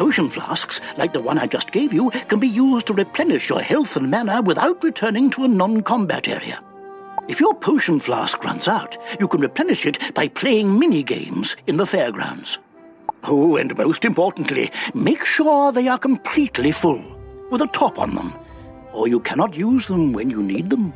Potion flasks, like the one I just gave you, can be used to replenish your health and mana without returning to a non-combat area. If your potion flask runs out, you can replenish it by playing mini-games in the fairgrounds. Oh, and most importantly, make sure they are completely full, with a top on them, or you cannot use them when you need them.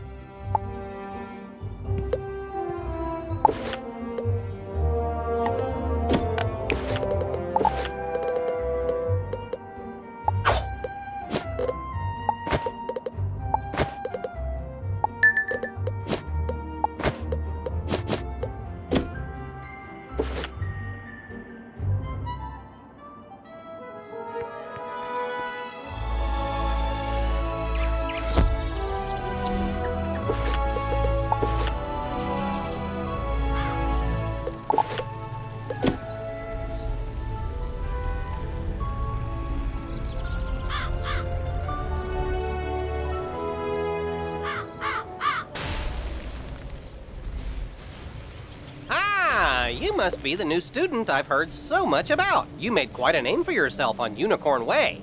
You must be the new student I've heard so much about. You made quite a name for yourself on Unicorn Way.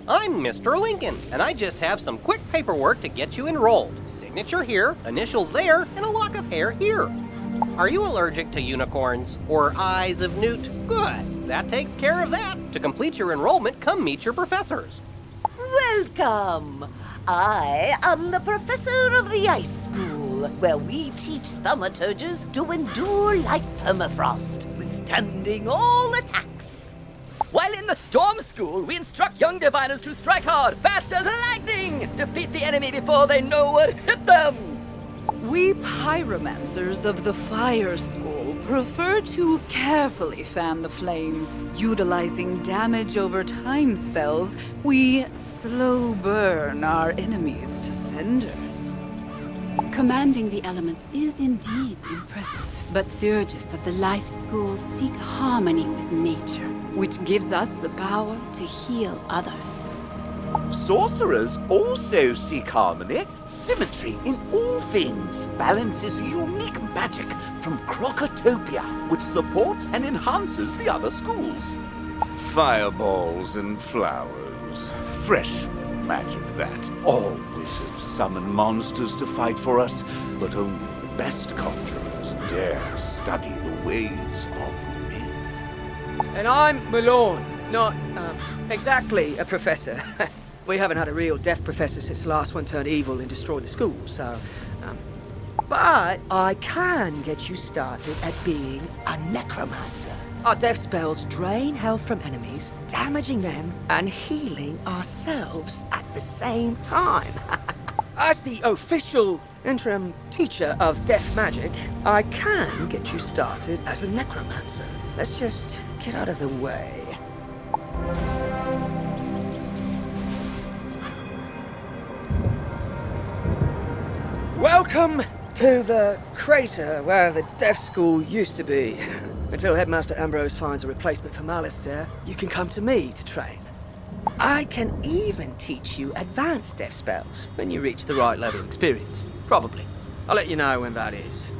I'm Mr. Lincoln, and I just have some quick paperwork to get you enrolled. Signature here, initials there, and a lock of hair here. Are you allergic to unicorns or eyes of newt? Good. That takes care of that. To complete your enrollment, come meet your professors. Welcome. I am the professor of the Ice School, where we teach thaumaturges to endure like permafrost, withstanding all attacks. While in the Storm School, we instruct young diviners to strike hard, fast as lightning, defeat the enemy before they know what hit them. We pyromancers of the Fire School prefer to carefully fan the flames. Utilizing damage over time spells, we slow burn our enemies to cinders. Commanding the elements is indeed impressive, but Theurgis of the Life School seek harmony with nature, which gives us the power to heal others. Sorcerers also seek harmony, symmetry in all things. Balance is unique magic from Crocotopia, which supports and enhances the other schools. Fireballs and flowers. Freshman magic, that. All wizards summon monsters to fight for us, but only the best conjurers dare study the ways of myth. And I'm Malone, not, exactly a professor. We haven't had a real deaf professor since the last one turned evil and destroyed the school, so... But I can get you started at being a necromancer. Our death spells drain health from enemies, damaging them and healing ourselves at the same time. As the official interim teacher of death magic, I can get you started as a necromancer. Let's just get out of the way. Welcome to the crater where the deaf school used to be. Until Headmaster Ambrose finds a replacement for Malistaire, you can come to me to train. I can even teach you advanced death spells when you reach the right level of experience. Probably. I'll let you know when that is.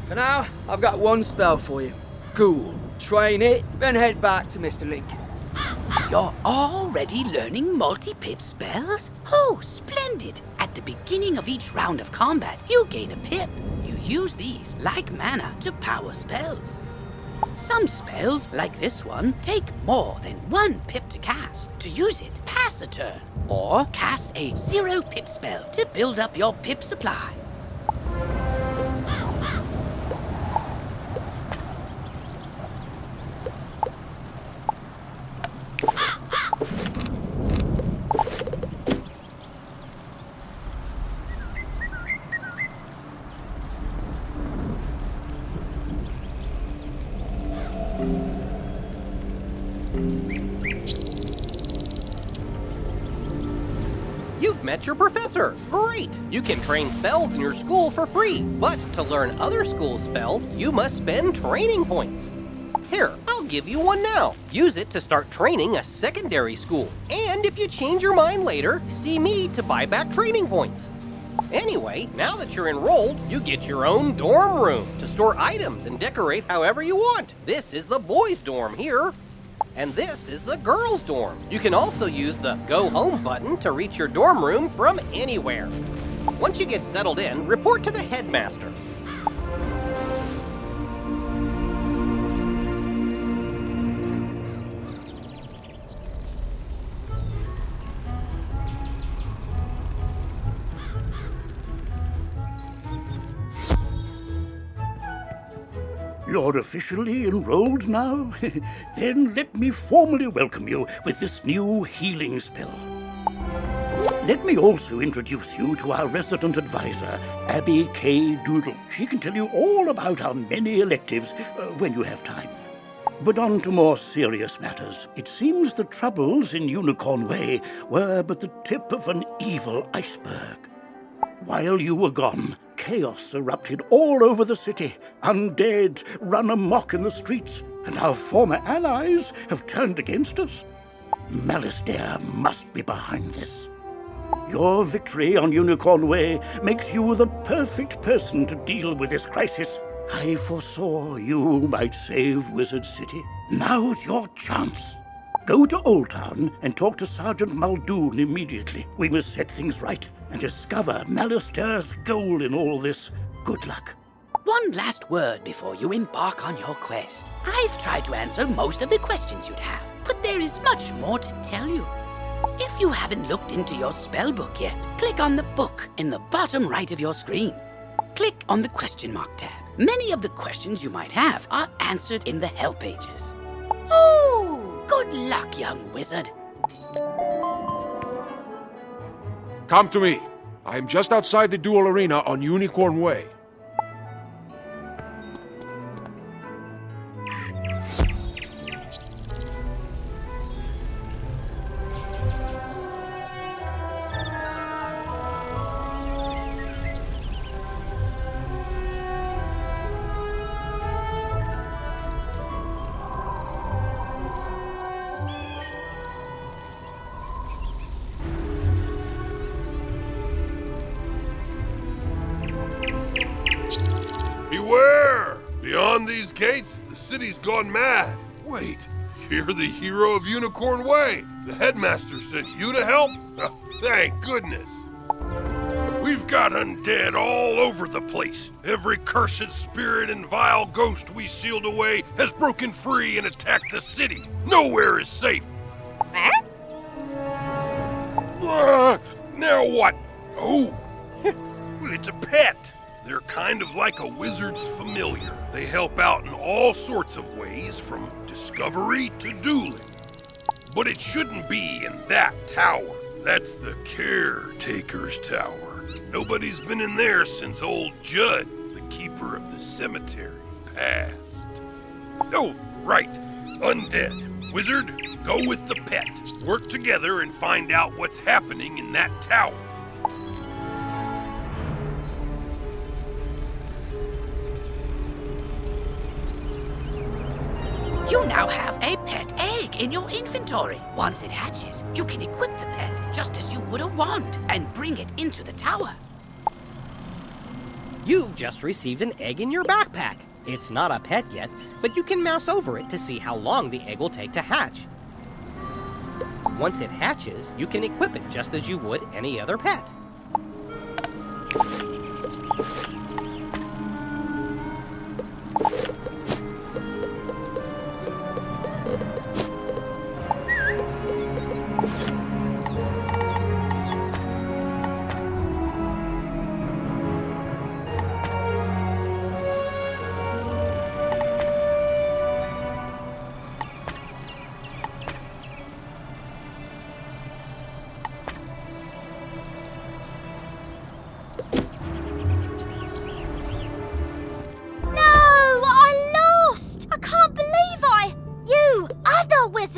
For now, I've got one spell for you. Ghoul. Train it, then head back to Mr. Lincoln. You're already learning multi-pip spells? Oh, splendid! At the beginning of each round of combat, you gain a pip. You use these, like mana, to power spells. Some spells, like this one, take more than 1 pip to cast. To use it, pass a turn, or cast a 0 pip spell to build up your pip supply. You've met your professor. Great! You can train spells in your school for free, but to learn other school spells, you must spend training points. Here, I'll give you one now. Use it to start training a secondary school. And if you change your mind later, see me to buy back training points. Anyway, now that you're enrolled, you get your own dorm room to store items and decorate however you want. This is the boys' dorm here. And this is the girls' dorm. You can also use the Go Home button to reach your dorm room from anywhere. Once you get settled in, report to the headmaster. You're officially enrolled now? Then let me formally welcome you with this new healing spell. Let me also introduce you to our resident advisor, Abby K. Doodle. She can tell you all about our many electives when you have time. But on to more serious matters. It seems the troubles in Unicorn Way were but the tip of an evil iceberg. While you were gone, chaos erupted all over the city. Undead run amok in the streets, and our former allies have turned against us. Malastare must be behind this. Your victory on Unicorn Way makes you the perfect person to deal with this crisis. I foresaw you might save Wizard City. Now's your chance. Go to Old Town and talk to Sergeant Muldoon immediately. We must set things right and discover Malastare's goal in all this. Good luck. One last word before you embark on your quest. I've tried to answer most of the questions you'd have, but there is much more to tell you. If you haven't looked into your spellbook yet, click on the book in the bottom right of your screen. Click on the question mark tab. Many of the questions you might have are answered in the help pages. Oh, good luck, young wizard. Come to me. I am just outside the duel arena on Unicorn Way. Beware! Beyond these gates, the city's gone mad. Wait, you're the hero of Unicorn Way. The headmaster sent you to help? Thank goodness. We've got undead all over the place. Every cursed spirit and vile ghost we sealed away has broken free and attacked the city. Nowhere is safe. Now what? Oh, well, it's a pet. They're kind of like a wizard's familiar. They help out in all sorts of ways, from discovery to dueling. But it shouldn't be in that tower. That's the caretaker's tower. Nobody's been in there since old Judd, the keeper of the cemetery, passed. Oh, right. Undead. Wizard, go with the pet. Work together and find out what's happening in that tower. You now have a pet egg in your inventory. Once it hatches, you can equip the pet just as you would a wand and bring it into the tower. You've just received an egg in your backpack. It's not a pet yet, but you can mouse over it to see how long the egg will take to hatch. Once it hatches, you can equip it just as you would any other pet.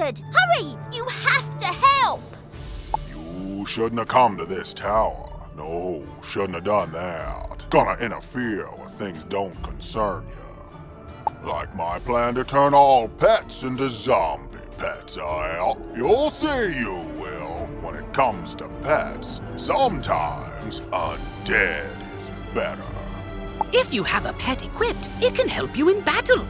Hurry! You have to help! You shouldn't have come to this tower. No, shouldn't have done that. Gonna interfere where things don't concern you. Like my plan to turn all pets into zombie pets, You'll see you will. When it comes to pets, sometimes undead is better. If you have a pet equipped, it can help you in battle.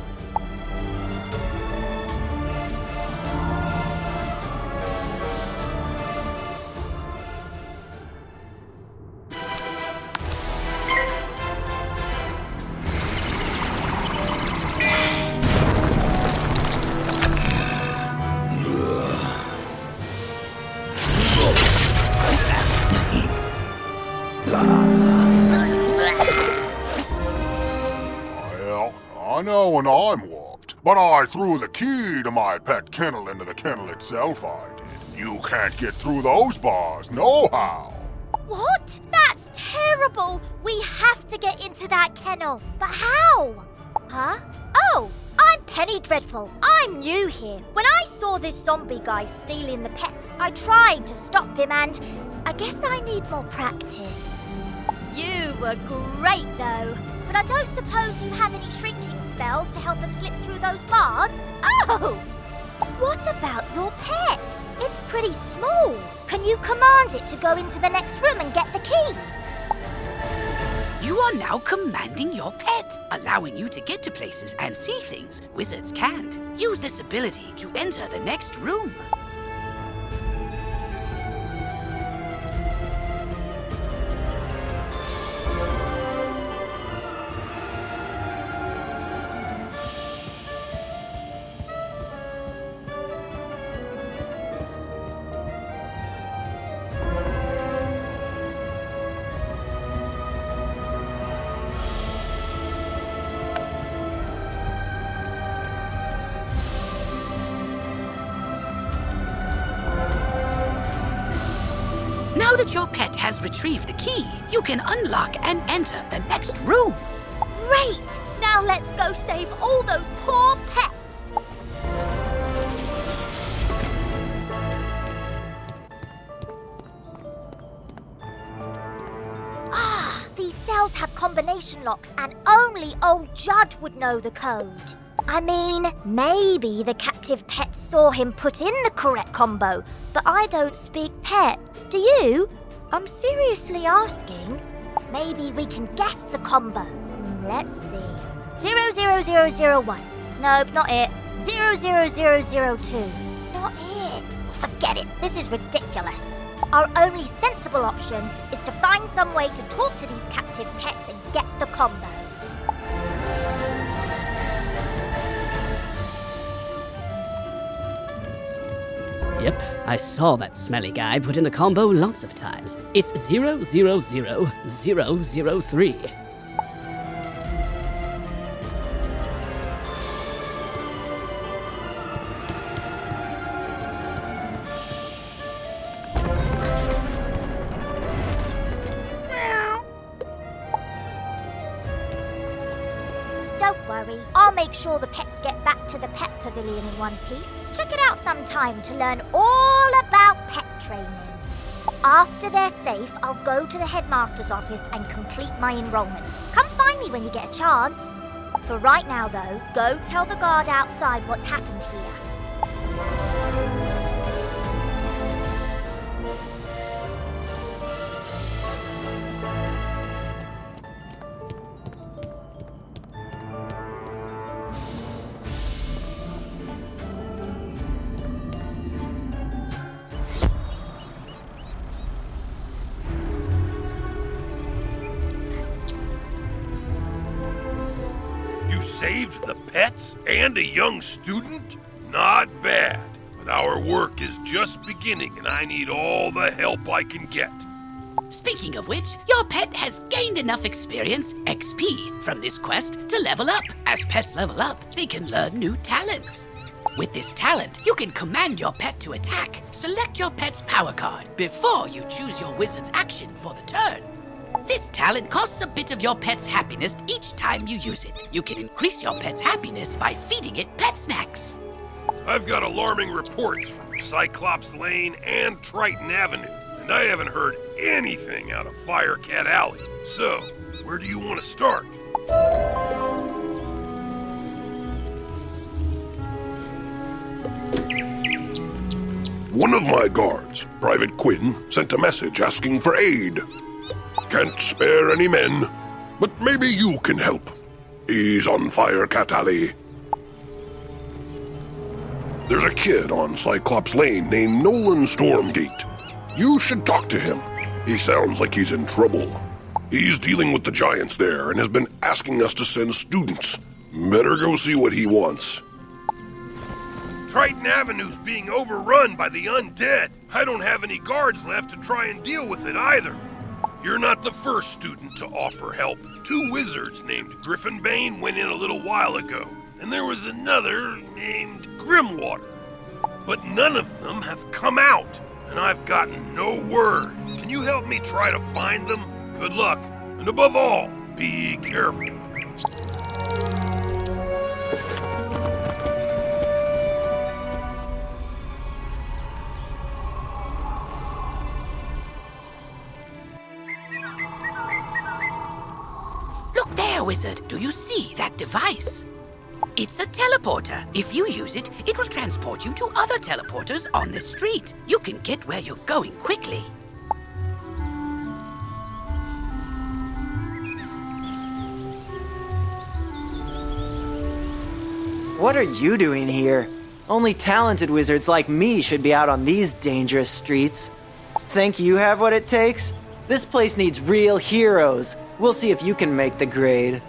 knowing I'm warped, but I threw the key to my pet kennel into the kennel itself, I did. You can't get through those bars, nohow. What? That's terrible! We have to get into that kennel. But how? Huh? Oh, I'm Penny Dreadful. I'm new here. When I saw this zombie guy stealing the pets, I tried to stop him and I guess I need more practice. You were great though. But I don't suppose you have any shrinking spells to help us slip through those bars? Oh! What about your pet? It's pretty small. Can you command it to go into the next room and get the key? You are now commanding your pet, allowing you to get to places and see things wizards can't. Use this ability to enter the next room. Now that your pet has retrieved the key, you can unlock and enter the next room. Great! Now let's go save all those poor pets! Ah, these cells have combination locks and only old Judd would know the code. I mean, maybe the captive pet saw him put in the correct combo, but I don't speak pet. Do you? I'm seriously asking. Maybe we can guess the combo. Let's see. 00001. Nope, not it. 00002. Not it. Forget it. This is ridiculous. Our only sensible option is to find some way to talk to these captive pets and get the combo. Yep, I saw that smelly guy put in the combo lots of times. It's 000003. Don't worry, I'll make sure the pets get back to the pet pavilion in one piece. Check it out sometime to learn all about pet training. After they're safe, I'll go to the headmaster's office and complete my enrollment. Come find me when you get a chance. For right now, though, go tell the guard outside what's happened here. Saved the pets and a young student? Not bad. But our work is just beginning and I need all the help I can get. Speaking of which, your pet has gained enough experience, XP, from this quest to level up. As pets level up, they can learn new talents. With this talent, you can command your pet to attack. Select your pet's power card before you choose your wizard's action for the turn. This talent costs a bit of your pet's happiness each time you use it. You can increase your pet's happiness by feeding it pet snacks. I've got alarming reports from Cyclops Lane and Triton Avenue, and I haven't heard anything out of Firecat Alley. So, where do you want to start? One of my guards, Private Quinn, sent a message asking for aid. Can't spare any men, but maybe you can help. He's on Firecat Alley. There's a kid on Cyclops Lane named Nolan Stormgate. You should talk to him. He sounds like he's in trouble. He's dealing with the giants there and has been asking us to send students. Better go see what he wants. Triton Avenue's being overrun by the undead. I don't have any guards left to try and deal with it either. You're not the first student to offer help. 2 wizards named Griffinbane went in a little while ago. and there was another named Grimwater. But none of them have come out, and I've gotten no word. Can you help me try to find them? Good luck, and above all, be careful. Look there, Wizard. Do you see that device? It's a teleporter. If you use it, it will transport you to other teleporters on this street. You can get where you're going quickly. What are you doing here? Only talented wizards like me should be out on these dangerous streets. Think you have what it takes? This place needs real heroes. We'll see if you can make the grade.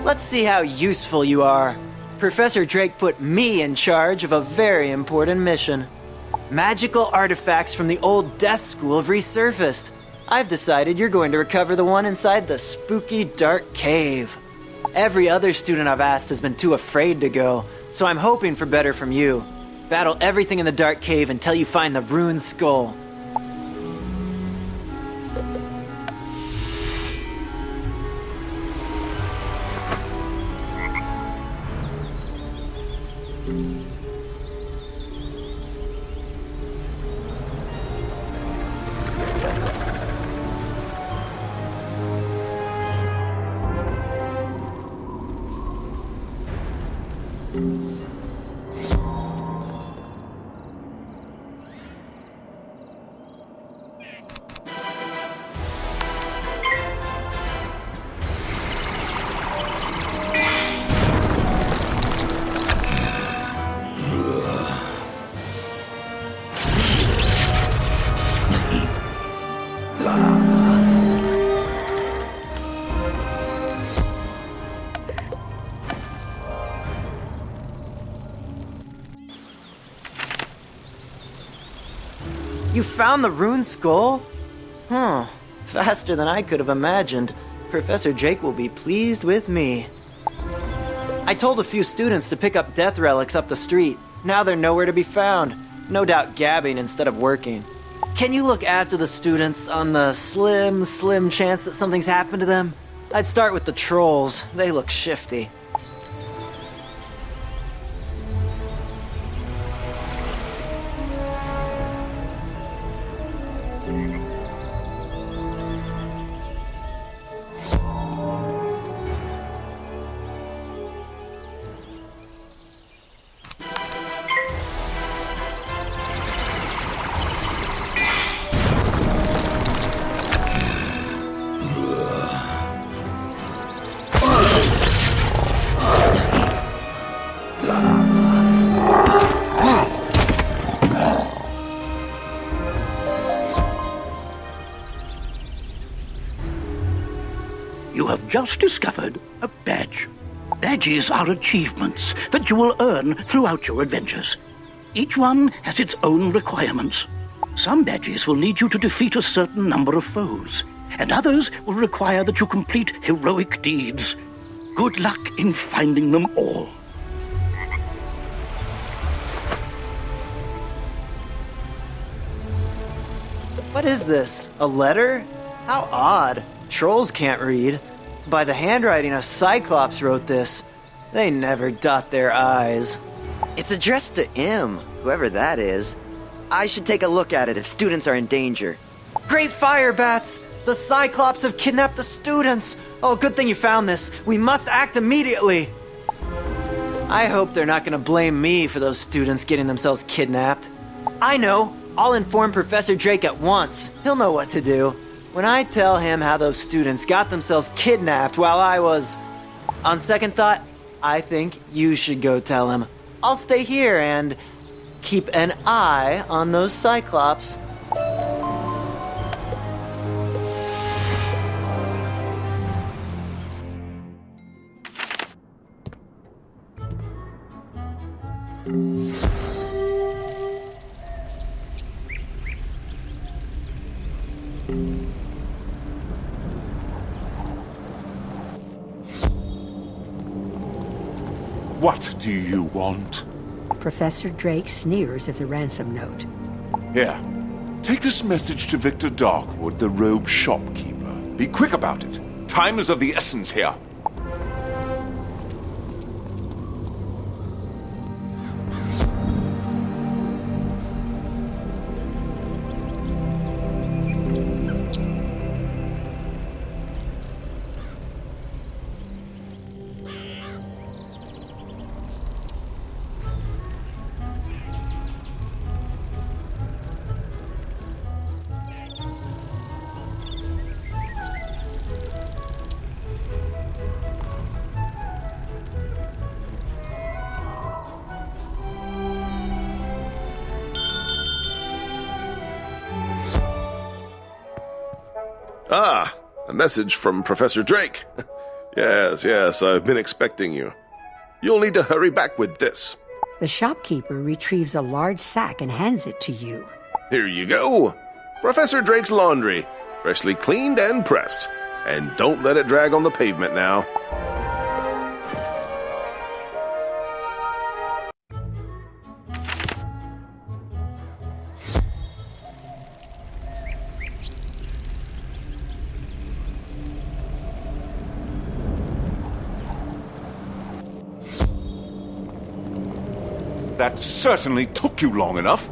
Let's see how useful you are. Professor Drake put me in charge of a very important mission. Magical artifacts from the old death school have resurfaced. I've decided you're going to recover the one inside the spooky dark cave. Every other student I've asked has been too afraid to go, so I'm hoping for better from you. Battle everything in the dark cave until you find the ruined skull. You found the ruined skull? Huh. Faster than I could have imagined. Professor Drake will be pleased with me. I told a few students to pick up death relics up the street. Now they're nowhere to be found. No doubt gabbing instead of working. Can you look after the students on the slim chance that something's happened to them? I'd start with the trolls. They look shifty. You have just discovered a badge. Badges are achievements that you will earn throughout your adventures. Each one has its own requirements. Some badges will need you to defeat a certain number of foes, and others will require that you complete heroic deeds. Good luck in finding them all. What is this? A letter? How odd. Trolls can't read. By the handwriting of Cyclops wrote this. They never dot their I's. It's addressed to him, whoever that is. I should take a look at it if students are in danger. Great fire bats! The Cyclops have kidnapped the students! Oh, good thing you found this. We must act immediately! I hope they're not gonna blame me for those students getting themselves kidnapped. I know! I'll inform Professor Drake at once. He'll know what to do. When I tell him how those students got themselves kidnapped while I was... On second thought, I think you should go tell him. I'll stay here and keep an eye on those Cyclops. What do you want? Professor Drake sneers at the ransom note. Here, take this message to Victor Darkwood, the robe shopkeeper. Be quick about it. Time is of the essence here. Ah, a message from Professor Drake. Yes, I've been expecting you. You'll need to hurry back with this. The shopkeeper retrieves a large sack and hands it to you. Here you go. Professor Drake's laundry, freshly cleaned and pressed. And don't let it drag on the pavement now. That certainly took you long enough.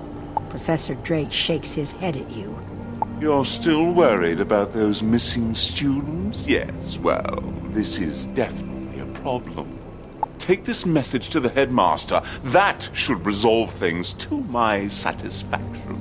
Professor Drake shakes his head at you. You're still worried about those missing students? Yes, well, this is definitely a problem. Take this message to the headmaster. That should resolve things to my satisfaction.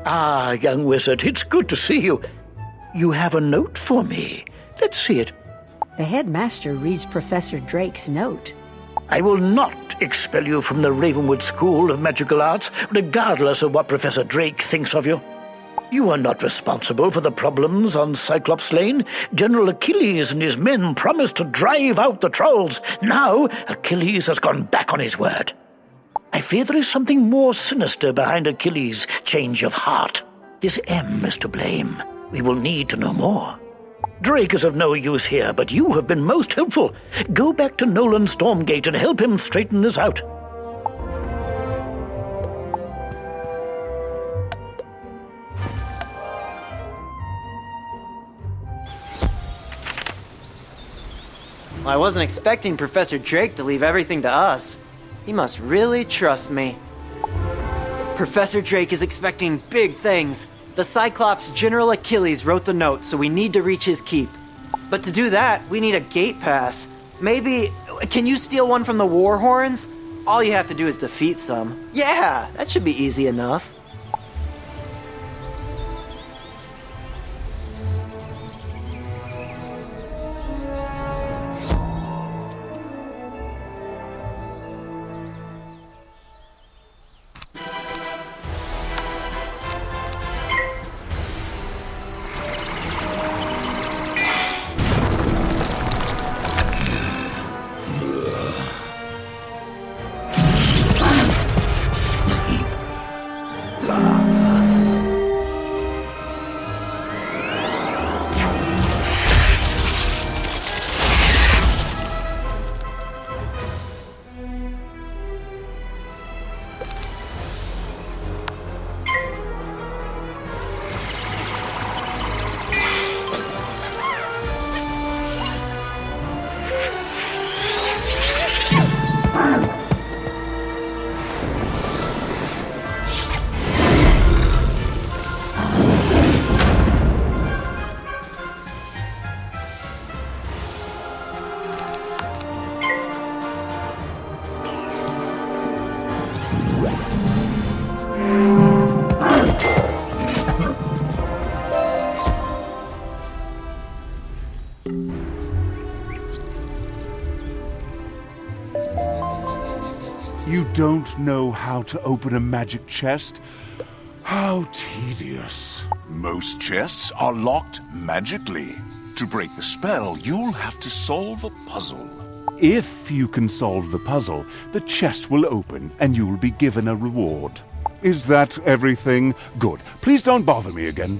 Ah, young wizard, it's good to see you. You have a note for me. Let's see it. The headmaster reads Professor Drake's note. I will not expel you from the Ravenwood School of Magical Arts, regardless of what Professor Drake thinks of you. You are not responsible for the problems on Cyclops Lane. General Achilles and his men promised to drive out the trolls. Now, Achilles has gone back on his word. I fear there is something more sinister behind Achilles' change of heart. This M is to blame. We will need to know more. Drake is of no use here, but you have been most helpful. Go back to Nolan Stormgate and help him straighten this out. I wasn't expecting Professor Drake to leave everything to us. He must really trust me. Professor Drake is expecting big things. The Cyclops General Achilles wrote the note, so we need to reach his keep. But to do that, we need a gate pass. Maybe, can you steal one from the War Horns? All you have to do is defeat some. Yeah, that should be easy enough. don't know how to open a magic chest? How tedious. Most chests are locked magically. To break the spell, you'll have to solve a puzzle. If you can solve the puzzle, the chest will open and you'll be given a reward. Is that everything? Good. Please don't bother me again.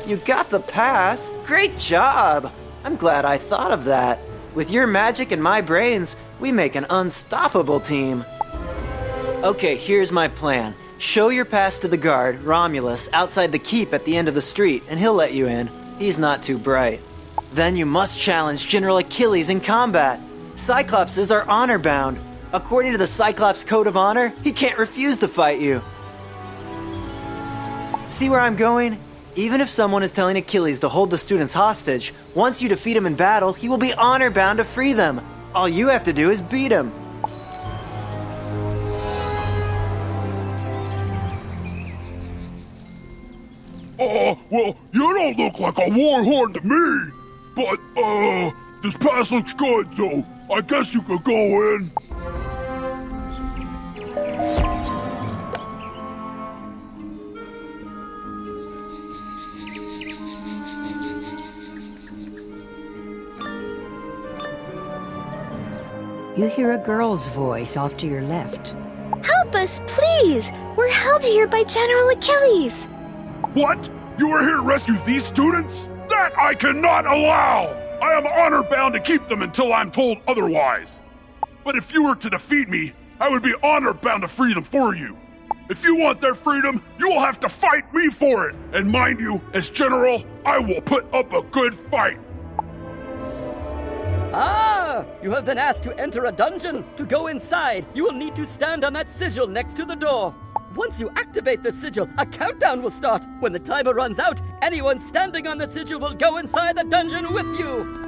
You got the pass? Great job! I'm glad I thought of that. With your magic and my brains, we make an unstoppable team. Okay, here's my plan. Show your pass to the guard, Romulus, outside the keep at the end of the street, and he'll let you in. He's not too bright. Then you must challenge General Achilles in combat. Cyclopses are honor-bound. According to the Cyclops Code of Honor, he can't refuse to fight you. See where I'm going? Even if someone is telling Achilles to hold the students hostage, once you defeat him in battle, he will be honor-bound to free them. All you have to do is beat him. Well, you don't look like a warhorn to me. But, this pass looks good, so I guess you could go in. You hear a girl's voice off to your left. Help us, please! We're held here by General Achilles! What? You are here to rescue these students? That I cannot allow! I am honor-bound to keep them until I'm told otherwise. But if you were to defeat me, I would be honor-bound to free them for you. If you want their freedom, you will have to fight me for it. And mind you, as general, I will put up a good fight. Ah! You have been asked to enter a dungeon. To go inside, you will need to stand on that sigil next to the door. Once you activate the sigil, a countdown will start. When the timer runs out, anyone standing on the sigil will go inside the dungeon with you.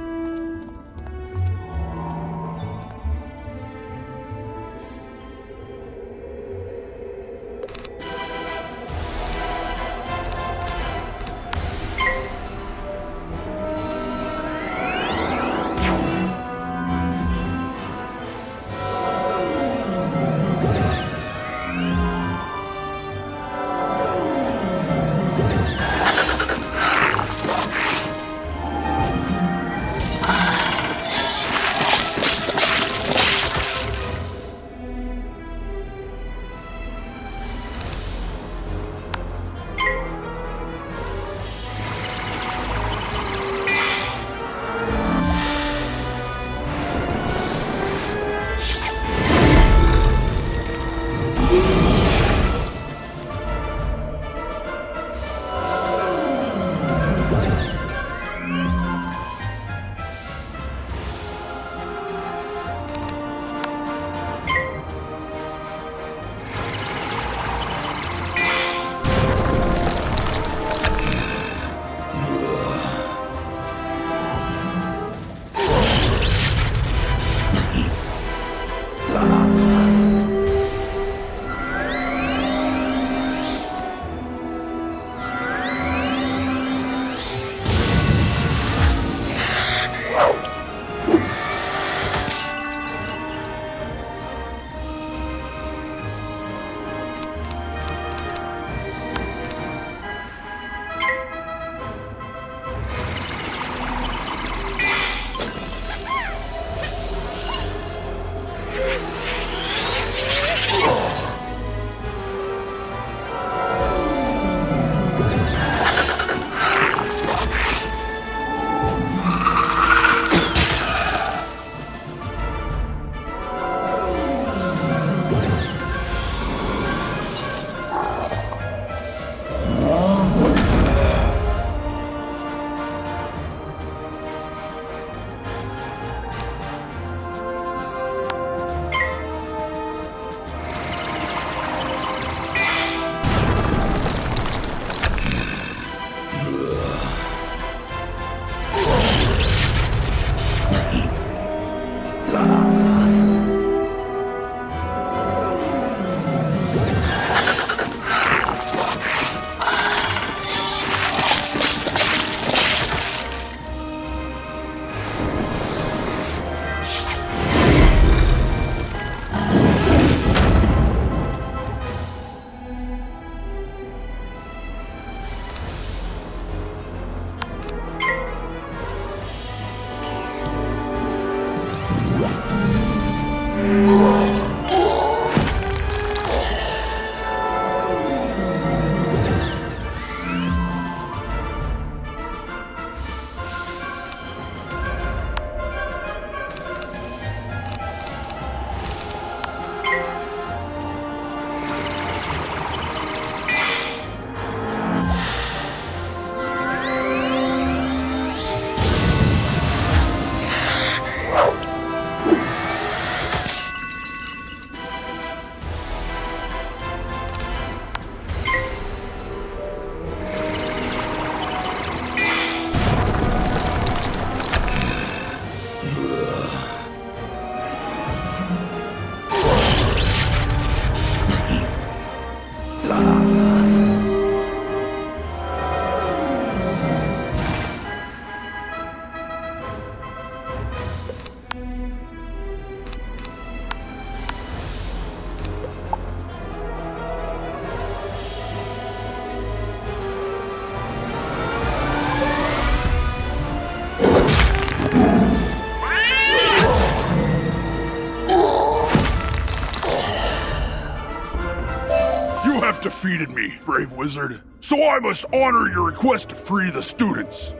Defeated me, brave wizard. So I must honor your request to free the students.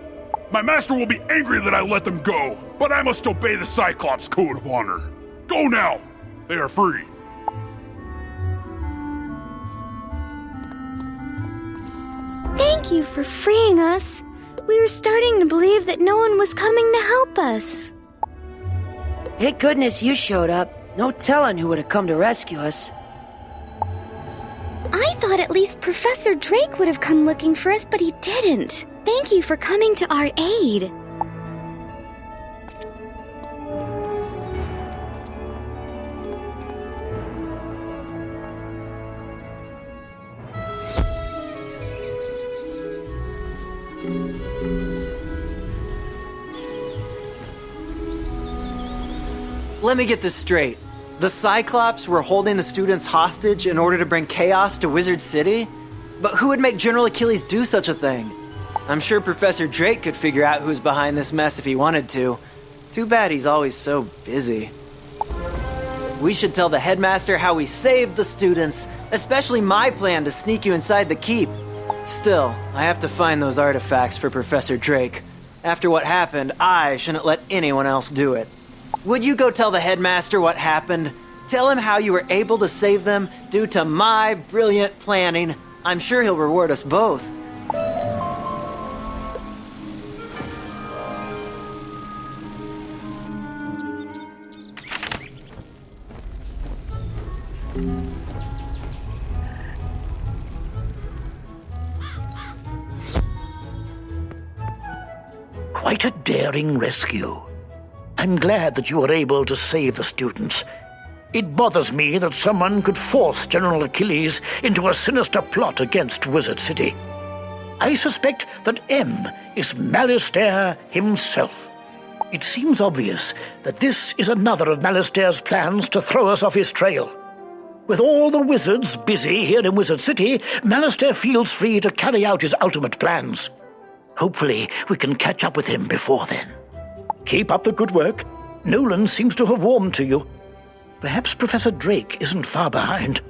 My master will be angry that I let them go, but I must obey the Cyclops code of honor. Go now. They are free. Thank you for freeing us. We were starting to believe that no one was coming to help us. Thank goodness you showed up. No telling who would have come to rescue us. I thought at least Professor Drake would have come looking for us, but he didn't. Thank you for coming to our aid. Let me get this straight. The Cyclops were holding the students hostage in order to bring chaos to Wizard City? But who would make General Achilles do such a thing? I'm sure Professor Drake could figure out who's behind this mess if he wanted to. Too bad he's always so busy. We should tell the headmaster how we saved the students, especially my plan to sneak you inside the keep. Still, I have to find those artifacts for Professor Drake. After what happened, I shouldn't let anyone else do it. Would you go tell the headmaster what happened? Tell him how you were able to save them due to my brilliant planning. I'm sure he'll reward us both. Quite a daring rescue. I'm glad that you were able to save the students. It bothers me that someone could force General Achilles into a sinister plot against Wizard City. I suspect that M is Malastare himself. It seems obvious that this is another of Malastare's plans to throw us off his trail. With all the wizards busy here in Wizard City, Malastare feels free to carry out his ultimate plans. Hopefully, we can catch up with him before then. Keep up the good work. Nolan seems to have warmed to you. Perhaps Professor Drake isn't far behind.